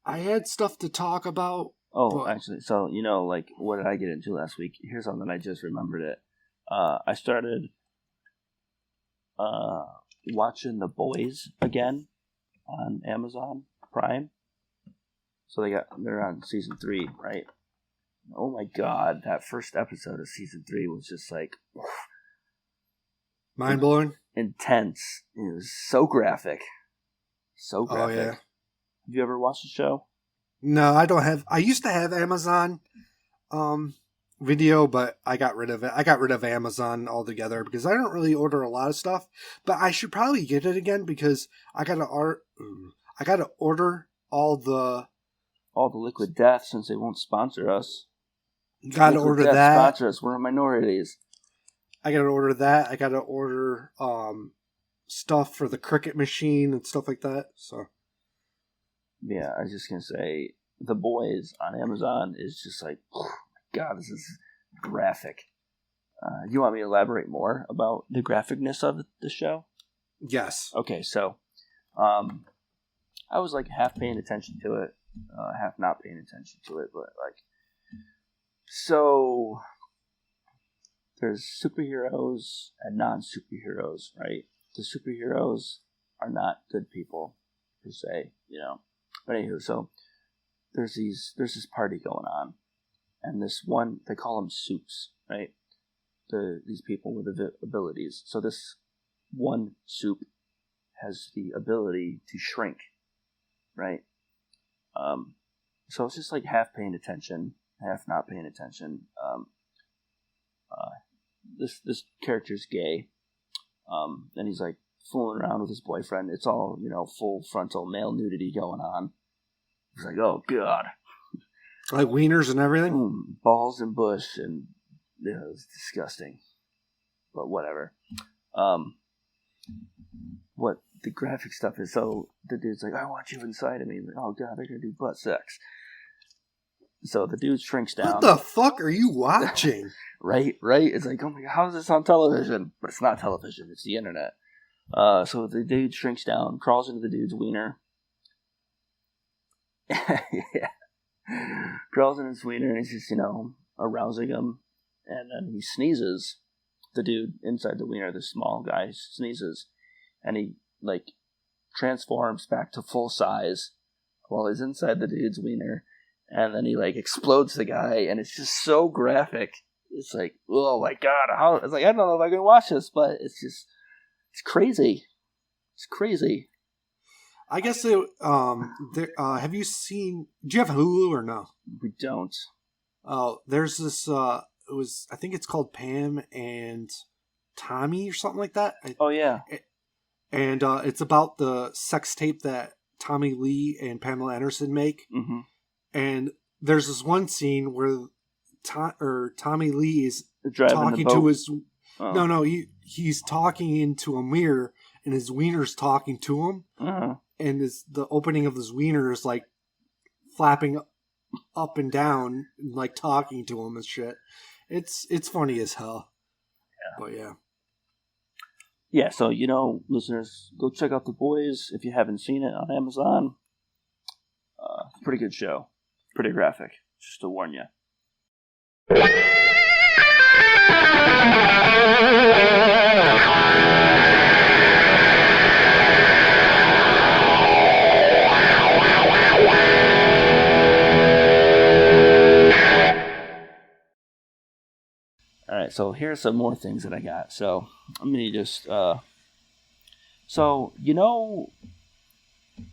[SPEAKER 1] I had stuff to talk about.
[SPEAKER 2] Actually, so, like, what did I get into last week? Here's something I just remembered it. I started watching The Boys again on Amazon Prime. So they're on season 3, right? Oh my god, that first episode of season 3 was just like
[SPEAKER 1] mind-blowing,
[SPEAKER 2] intense. It was so graphic. So graphic.
[SPEAKER 1] Oh yeah.
[SPEAKER 2] Have you ever watched the show?
[SPEAKER 1] No, I don't have. I used to have Amazon Video, but I got rid of it. I got rid of Amazon altogether because I don't really order a lot of stuff. But I should probably get it again because I gotta order all the
[SPEAKER 2] Liquid Death since they won't sponsor us.
[SPEAKER 1] Gotta order that.
[SPEAKER 2] Sponsor us. We're minorities.
[SPEAKER 1] I gotta order that. I gotta order stuff for the cricket machine and stuff like that. So.
[SPEAKER 2] Yeah, I was just going to say, The Boys on Amazon is just like, oh my god, this is graphic. You want me to elaborate more about the graphicness of the show?
[SPEAKER 1] Yes.
[SPEAKER 2] Okay, so I was like half paying attention to it, half not paying attention to it, but like, so there's superheroes and non-superheroes, right? The superheroes are not good people, per se, But anywho, so there's this party going on, and this one, they call them soups, right? These people with abilities. So this one soup has the ability to shrink, right? so it's just like half paying attention, half not paying attention. This character's gay, and he's like fooling around with his boyfriend. It's all, full frontal male nudity going on. He's like, oh god,
[SPEAKER 1] like wieners and everything.
[SPEAKER 2] Balls and bush, and it's disgusting. But whatever. What the graphic stuff is, so the dude's like, I want you inside of me. Like, oh god, they're gonna do butt sex. So the dude shrinks down.
[SPEAKER 1] What the fuck are you watching?
[SPEAKER 2] Right? It's like, oh my god, how is this on television? But it's not television, it's the internet. So the dude shrinks down, crawls into the dude's wiener. Yeah. Crawls in his wiener, and he's just, arousing him. And then he sneezes. The dude inside the wiener, the small guy, sneezes. And he, transforms back to full size while he's inside the dude's wiener. And then he, explodes the guy, and it's just so graphic. It's like, oh my god, how? It's like, I don't know if I can watch this, but it's crazy. It's crazy.
[SPEAKER 1] I guess have you seen? Do you have Hulu or no?
[SPEAKER 2] We don't.
[SPEAKER 1] Oh, there's this. I think it's called Pam and Tommy or something like that.
[SPEAKER 2] Oh yeah.
[SPEAKER 1] And it's about the sex tape that Tommy Lee and Pamela Anderson make.
[SPEAKER 2] Mm-hmm.
[SPEAKER 1] And there's this one scene where Tommy Lee is
[SPEAKER 2] driving
[SPEAKER 1] talking to his. Oh. No, he's talking into a mirror, and his wiener's talking to him.
[SPEAKER 2] Uh-huh.
[SPEAKER 1] And the opening of his wiener is flapping up and down, and talking to him and shit. It's funny as hell. Yeah. But yeah.
[SPEAKER 2] Yeah, so listeners, go check out The Boys if you haven't seen it on Amazon. Pretty good show. Pretty graphic. Just to warn you. Alright, so here's some more things that I got. So, I'm going to just...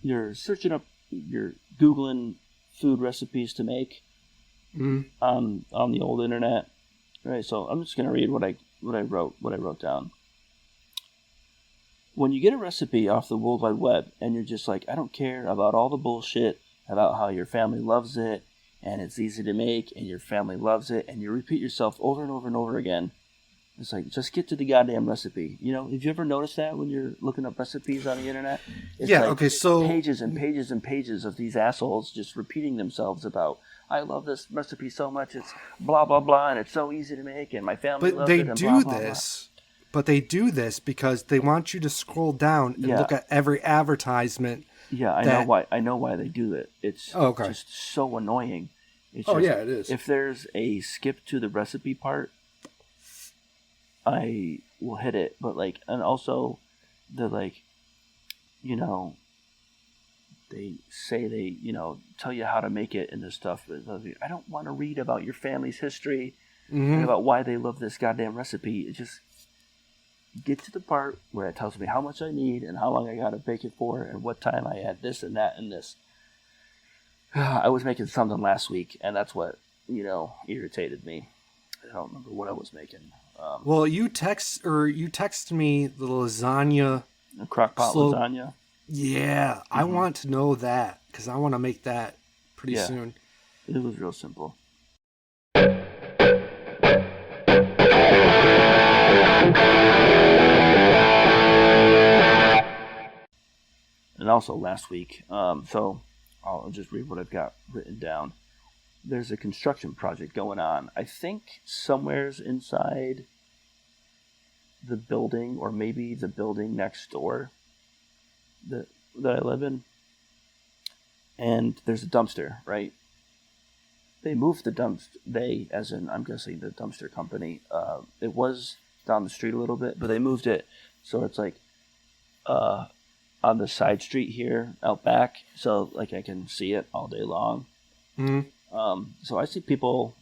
[SPEAKER 2] you're searching up... You're Googling food recipes to make on the old internet. Right, so I'm just going to read what I wrote down. When you get a recipe off the World Wide Web and you're just like, I don't care about all the bullshit about how your family loves it and it's easy to make and your family loves it and you repeat yourself over and over and over again, it's like, just get to the goddamn recipe. Have you ever noticed that when you're looking up recipes on the internet? It's
[SPEAKER 1] okay, so...
[SPEAKER 2] pages and pages and pages of these assholes just repeating themselves about, I love this recipe so much, it's blah, blah, blah, and it's so easy to make, and my family loves it, and blah, blah, blah.
[SPEAKER 1] But they do this because they want you to scroll down and look at every advertisement.
[SPEAKER 2] Yeah, I know why they do it. It's just so annoying. It's
[SPEAKER 1] it is.
[SPEAKER 2] If there's a skip to the recipe part, I will hit it, but and also they say they, tell you how to make it and this stuff. I don't want to read about your family's history and about why they love this goddamn recipe. It just get to the part where it tells me how much I need and how long I got to bake it for and what time I add this and that and this. I was making something last week, and that's what, irritated me. I don't remember what I was making.
[SPEAKER 1] Well, you text me the lasagna,
[SPEAKER 2] a crock-pot lasagna.
[SPEAKER 1] Yeah, I want to know that because I want to make that pretty soon.
[SPEAKER 2] It was real simple. And also last week, so I'll just read what I've got written down. There's a construction project going on. I think somewhere's inside the building, or maybe the building next door that I live in. And there's a dumpster, right? They moved the dumpster. As in, I'm guessing the dumpster company. It was down the street a little bit, but they moved it so it's on the side street here, out back, so I can see it all day long.
[SPEAKER 1] Mm-hmm.
[SPEAKER 2] So I see people,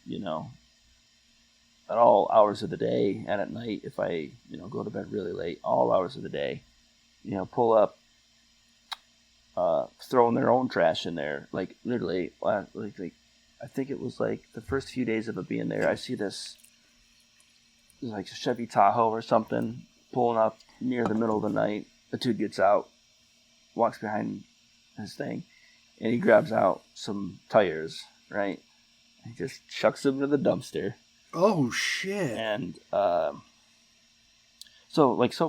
[SPEAKER 2] at all hours of the day and at night if I, go to bed really late, all hours of the day, pull up throwing their own trash in there. Like literally, like I think it was like the first few days of it being there. I see this like Chevy Tahoe or something pulling up near the middle of the night. The dude gets out, walks behind his thing, and he grabs out some tires. Right, he just chucks them into the dumpster.
[SPEAKER 1] Oh shit!
[SPEAKER 2] And so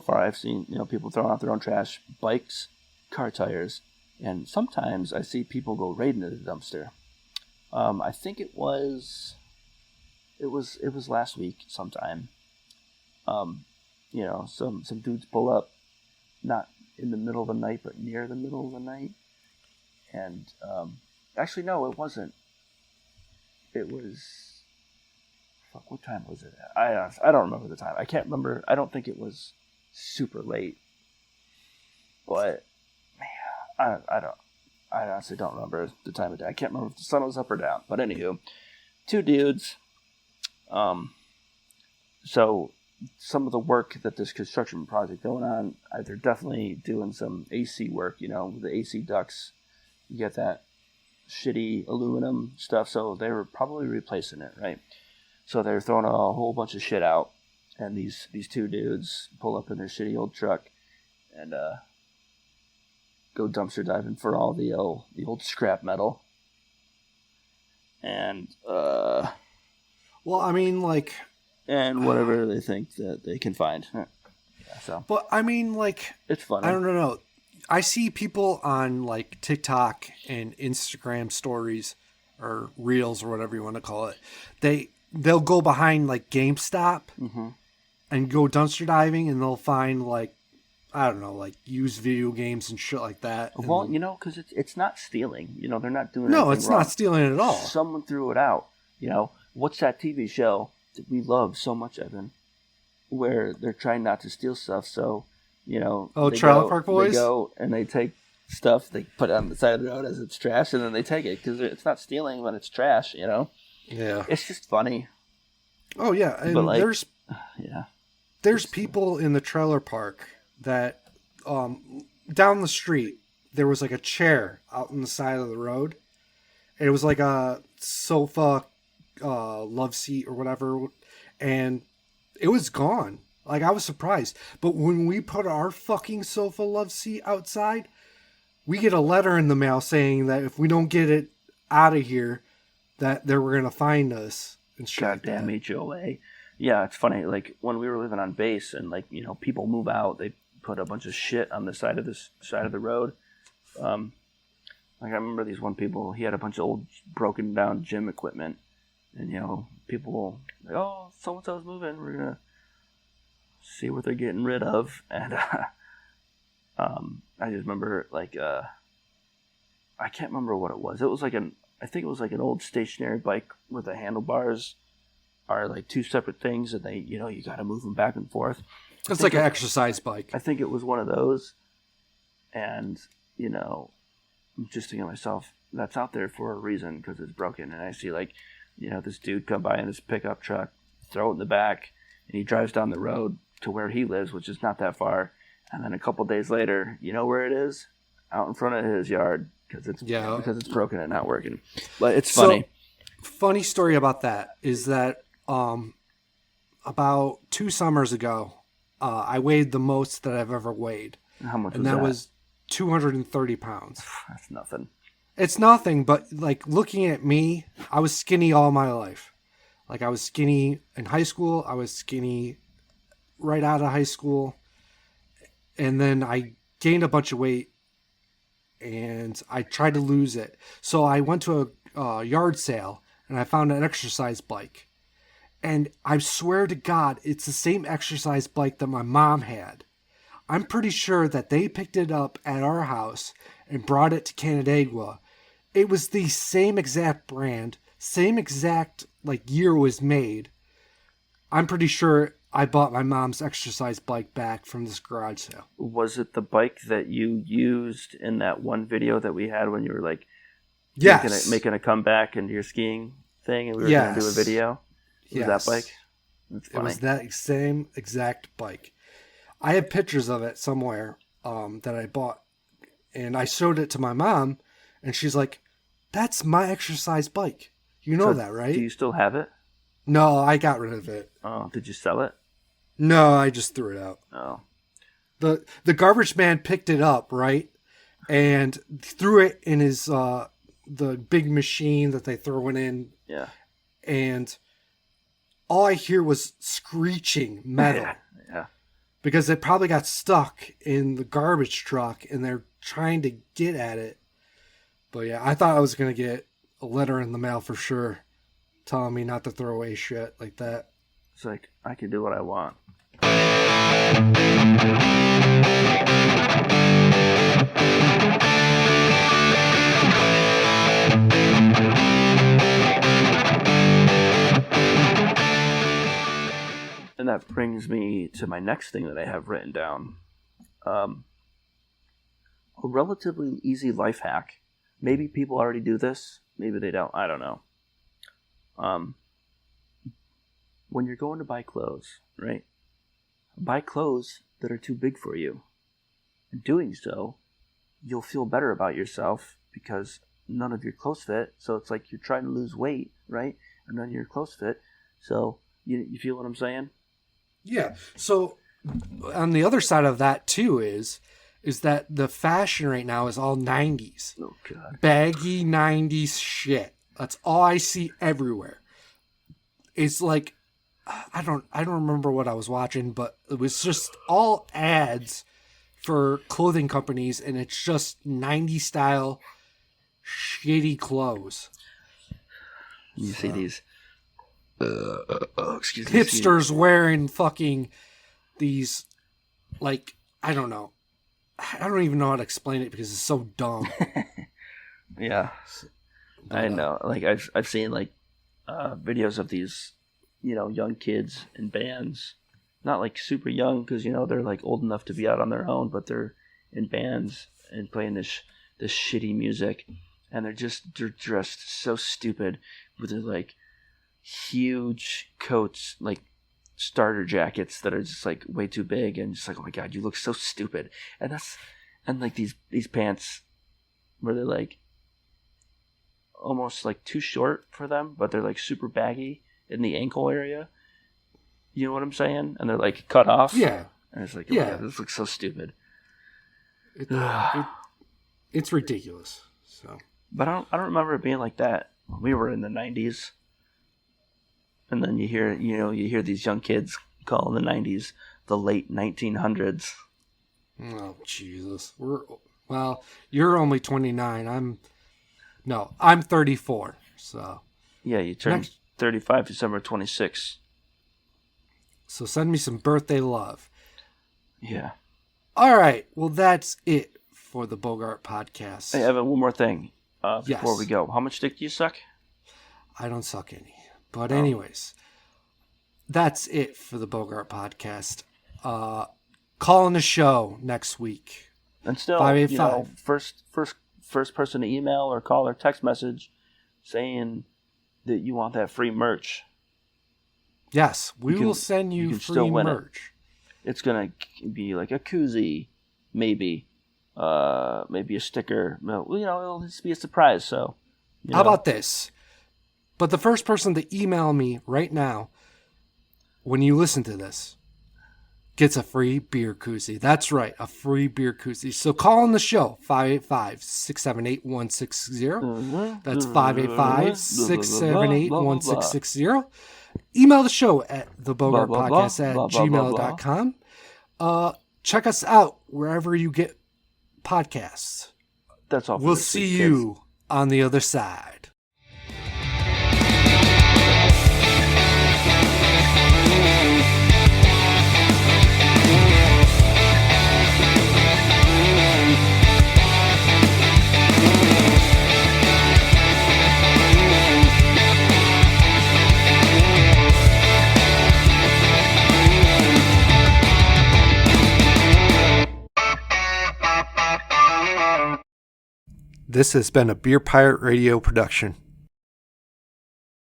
[SPEAKER 2] far I've seen people throwing out their own trash, bikes, car tires, and sometimes I see people go right into the dumpster. I think it was last week sometime. Some dudes pull up, not in the middle of the night, but near the middle of the night. And actually, no, it wasn't. It was, what time was it? I don't remember the time. I can't remember. I don't think it was super late. But man, I honestly don't remember the time of day. I can't remember if the sun was up or down. But anywho, two dudes. So some of the work that this construction project going on, they're definitely doing some AC work. The AC ducts, you get that shitty aluminum stuff. So they were probably replacing it, right? So they're throwing a whole bunch of shit out, and these two dudes pull up in their shitty old truck and go dumpster diving for all the old scrap metal. And
[SPEAKER 1] well, I mean, like,
[SPEAKER 2] and whatever they think that they can find. Yeah, so,
[SPEAKER 1] but I mean, like,
[SPEAKER 2] it's funny.
[SPEAKER 1] I don't know. I see people on like TikTok and Instagram stories or reels or whatever you want to call it. They'll go behind like GameStop and go dumpster diving, and they'll find like, I don't know, like used video games and shit like that.
[SPEAKER 2] Well, because it's not stealing. They're not doing
[SPEAKER 1] no,
[SPEAKER 2] anything
[SPEAKER 1] it's
[SPEAKER 2] wrong.
[SPEAKER 1] not stealing at all.
[SPEAKER 2] Someone threw it out. What's that TV show that we love so much, Evan, where they're trying not to steal stuff? So,
[SPEAKER 1] Trailer Park Boys?
[SPEAKER 2] They go and they take stuff, they put it on the side of the road as it's trash, and then they take it because it's not stealing when it's trash. Yeah, it's just funny.
[SPEAKER 1] Oh yeah, and
[SPEAKER 2] but
[SPEAKER 1] there's people in the trailer park that down the street there was like a chair out on the side of the road. It was like a sofa, love seat or whatever, and it was gone. Like, I was surprised. But when we put our fucking sofa love seat outside, we get a letter in the mail saying that if we don't get it out of here, that they were going to find us and shit.
[SPEAKER 2] Goddamn HOA. Yeah, it's funny. Like, when we were living on base and, like, people move out, they put a bunch of shit on the side of the road. Like, I remember these one people, he had a bunch of old broken down gym equipment. And, people like, oh, so-and-so's moving. We're going to see what they're getting rid of. And I just remember, like, I can't remember what it was. It was like I think it was like an old stationary bike where the handlebars are like two separate things, and they, you got to move them back and forth.
[SPEAKER 1] It's like an exercise bike.
[SPEAKER 2] I think it was one of those. And, I'm just thinking to myself, that's out there for a reason because it's broken. And I see, like, this dude come by in his pickup truck, throw it in the back, and he drives down the road to where he lives, which is not that far. And then a couple days later, you know where it is? Out in front of his yard because it's broken and not working. But it's funny.
[SPEAKER 1] So, funny story about that is that about 2 summers ago, I weighed the most that I've ever weighed.
[SPEAKER 2] How much was that?
[SPEAKER 1] And that was 230 pounds.
[SPEAKER 2] That's nothing.
[SPEAKER 1] It's nothing, but like looking at me, I was skinny all my life. Like, I was skinny in high school. I was skinny right out of high school. And then I gained a bunch of weight and I tried to lose it. So I went to a yard sale and I found an exercise bike. And I swear to God, it's the same exercise bike that my mom had. I'm pretty sure that they picked it up at our house and brought it to Canandaigua. It was the same exact brand, same exact year it was made. I'm pretty sure I bought my mom's exercise bike back from this garage sale.
[SPEAKER 2] Was it the bike that you used in that one video that we had when you were like making a comeback into your skiing thing and we were going to do a video? Was that bike? That's funny.
[SPEAKER 1] It was that same exact bike. I have pictures of it somewhere that I bought, And I showed it to my mom, and she's like, "That's my exercise bike. You know that, right?"
[SPEAKER 2] Do you still have it?
[SPEAKER 1] No, I got rid of it.
[SPEAKER 2] Oh, did you sell it?
[SPEAKER 1] No, I just threw it out.
[SPEAKER 2] Oh.
[SPEAKER 1] The garbage man picked it up, right? And threw it in his the big machine that they throw it in.
[SPEAKER 2] Yeah.
[SPEAKER 1] And all I hear was screeching metal.
[SPEAKER 2] Yeah.
[SPEAKER 1] Because it probably got stuck in the garbage truck and they're trying to get at it. But yeah, I thought I was going to get a letter in the mail for sure telling me not to throw away shit like that.
[SPEAKER 2] It's like, I can do what I want. And that brings me to my next thing that I have written down. A relatively easy life hack. Maybe people already do this. Maybe they don't. I don't know. When you're going to buy clothes, right? Buy clothes that are too big for you. In doing so, you'll feel better about yourself because none of your clothes fit. So it's like you're trying to lose weight, right? And none of your clothes fit. So you feel what I'm saying?
[SPEAKER 1] Yeah. So on the other side of that too is that the fashion right now is all 90s.
[SPEAKER 2] Oh God.
[SPEAKER 1] Baggy 90s shit. That's all I see everywhere. It's like I don't remember what I was watching, but it was just all ads for clothing companies and it's just 90s style shitty clothes.
[SPEAKER 2] You see these excuse me.
[SPEAKER 1] Hipsters wearing fucking these, like, I don't know. I don't even know how to explain it because it's so dumb.
[SPEAKER 2] Yeah. But, I know. Like I've seen like videos of these, young kids in bands. Not like super young because they're like old enough to be out on their own, but they're in bands and playing this shitty music, and they're dressed so stupid with their like huge coats, like starter jackets that are just like way too big, and just like, oh my God, you look so stupid. And like these pants where they're like almost like too short for them, but they're like super baggy in the ankle area. You know what I'm saying? And they're like cut off.
[SPEAKER 1] Yeah.
[SPEAKER 2] And it's like, oh my God, this looks so stupid.
[SPEAKER 1] It's ridiculous. So,
[SPEAKER 2] but I don't remember it being like that. We were in the 90s. And then you hear these young kids calling the 90s the late 1900s.
[SPEAKER 1] Oh, Jesus. You're only 29. I'm 34. So
[SPEAKER 2] yeah, you turned 35 December 26.
[SPEAKER 1] So send me some birthday love.
[SPEAKER 2] Yeah.
[SPEAKER 1] All right. Well, that's it for the Bogart podcast.
[SPEAKER 2] Hey, Evan, one more thing before we
[SPEAKER 1] Yes.
[SPEAKER 2] go. How much dick do you suck?
[SPEAKER 1] I don't suck any. But anyways, that's it for the Bogart podcast. Call in the show next week.
[SPEAKER 2] And still,
[SPEAKER 1] 585.
[SPEAKER 2] first person to email or call or text message saying that you want that free merch.
[SPEAKER 1] Yes, we will send you free merch.
[SPEAKER 2] It's gonna be like a koozie, maybe a sticker. It'll just be a surprise. So,
[SPEAKER 1] how about this? But the first person to email me right now, when you listen to this, gets a free beer koozie. That's right, a free beer koozie. So call on the show, 585-678-1660. That's 585-678-1660. Email the show at thebogartpodcast@gmail.com. Check us out wherever you get podcasts.
[SPEAKER 2] That's all.
[SPEAKER 1] We'll see you on the other side. This has been a Beer Pirate Radio production.